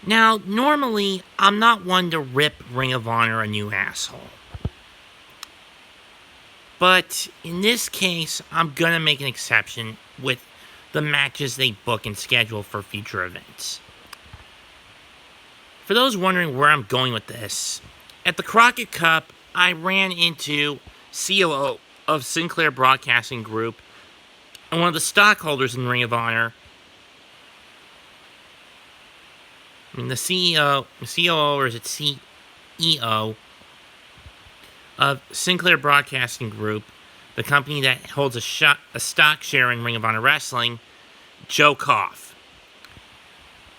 Now, normally, I'm not one to rip Ring of Honor a new asshole. But in this case, I'm gonna make an exception with the matches they book and schedule for future events. For those wondering where I'm going with this, at the Crockett Cup, I ran into COO of Sinclair Broadcasting Group and one of the stockholders in Ring of Honor. The COO, or is it CEO, of Sinclair Broadcasting Group, the company that holds a stock share in Ring of Honor Wrestling, Joe Koff.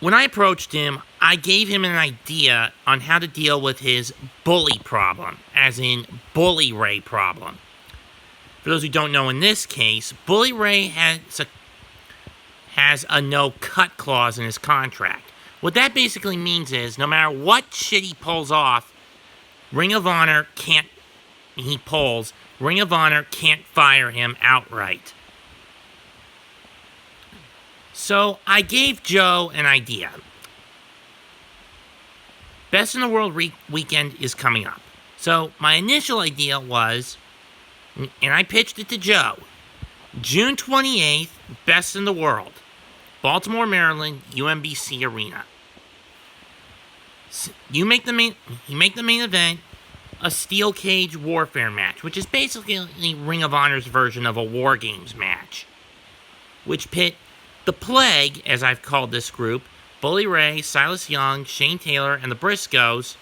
When I approached him, I gave him an idea on how to deal with his bully problem, as in Bully Ray problem. For those who don't know, in this case, Bully Ray has a no-cut clause in his contract. What that basically means is, no matter what shit he pulls off, Ring of Honor can't fire him outright. So I gave Joe an idea. Best in the World weekend is coming up. So my initial idea was, and I pitched it to Joe, June 28th, Best in the World, Baltimore, Maryland, UMBC Arena. You make the main event a steel cage warfare match, which is basically Ring of Honor's version of a War Games match, which pit the Plague, as I've called this group, Bully Ray, Silas Young, Shane Taylor, and the Briscoes,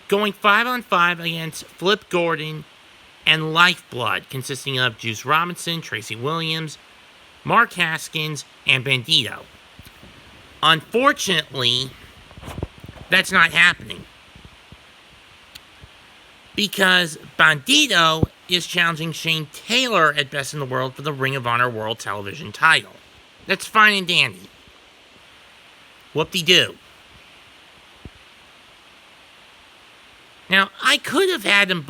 going 5-on-5 against Flip Gordon and Lifeblood, consisting of Juice Robinson, Tracy Williams, Mark Haskins, and Bandito. Unfortunately, that's not happening, because Bandito is challenging Shane Taylor at Best in the World for the Ring of Honor World Television title. That's fine and dandy. Whoop-de-doo. Now, I could have had them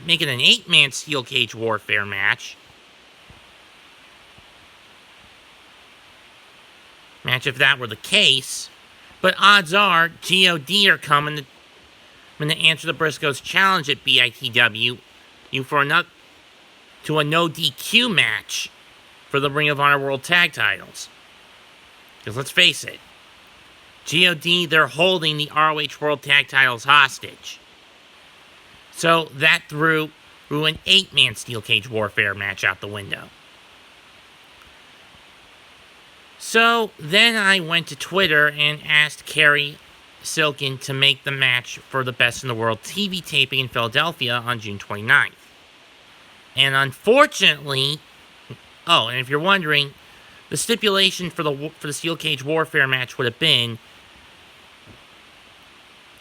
make it an 8-man steel cage warfare match. If that were the case. But odds are, GOD are coming to answer the Briscoes' challenge at BITW to a no DQ match for the Ring of Honor World Tag Titles. Because let's face it, GOD, they're holding the ROH World Tag Titles hostage. So that threw an 8-man steel cage warfare match out the window. So then I went to Twitter and asked Cary Silkin to make the match for the Best in the World TV taping in Philadelphia on June 29th. And unfortunately, and if you're wondering, the stipulation for the steel cage warfare match would have been,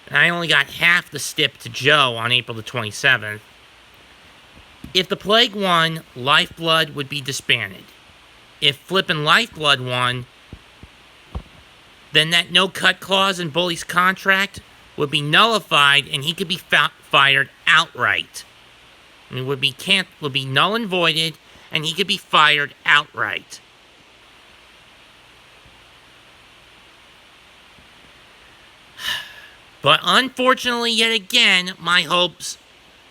and I only got half the stip to Joe on April the 27th, if the Plague won, Lifeblood would be disbanded. If Flippin' Lifeblood won, then that no-cut clause in Bully's contract would be nullified, and he could be fired outright. And it would be null and voided, and he could be fired outright. But unfortunately, yet again, my hopes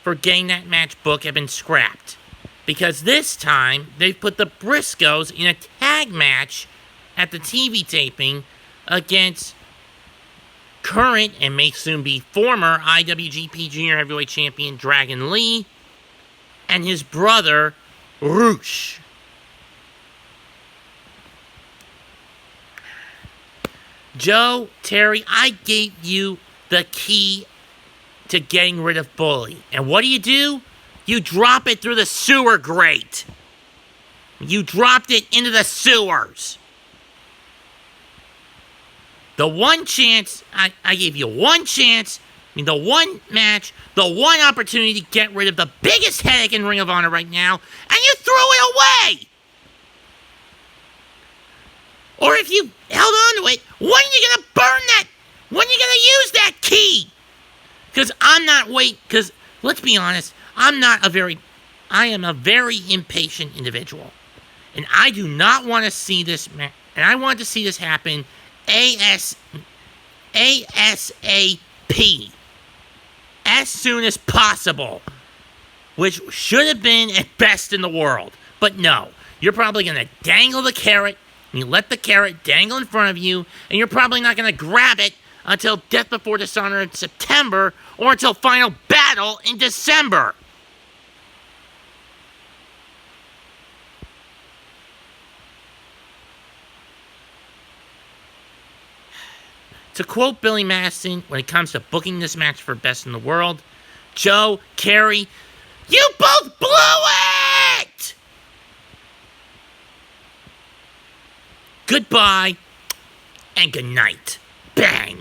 for getting that match booked have been scrapped. Because this time, they've put the Briscoes in a tag match at the TV taping against current and may soon be former IWGP Junior Heavyweight Champion Dragon Lee and his brother, Roosh. Joe, Terry, I gave you the key to getting rid of Bully. And what do? You drop it through the sewer grate. You dropped it into the sewers. The one chance, I gave you one chance, the one match, the one opportunity to get rid of the biggest headache in Ring of Honor right now, and you threw it away! Or if you held on to it, when are you going to burn that? When are you going to use that key? Because let's be honest, I am a very impatient individual. And I do not want to see this, and I want to see this happen ASAP. As soon as possible. Which should have been at best in the world. But no. You're probably going to dangle the carrot, and you let the carrot dangle in front of you, and you're probably not going to grab it until Death Before Dishonor in September, or until Final Battle in December. To quote Billy Madison, when it comes to booking this match for Best in the World, Joe, Cary, you both blew it! Goodbye, and good night. Bang!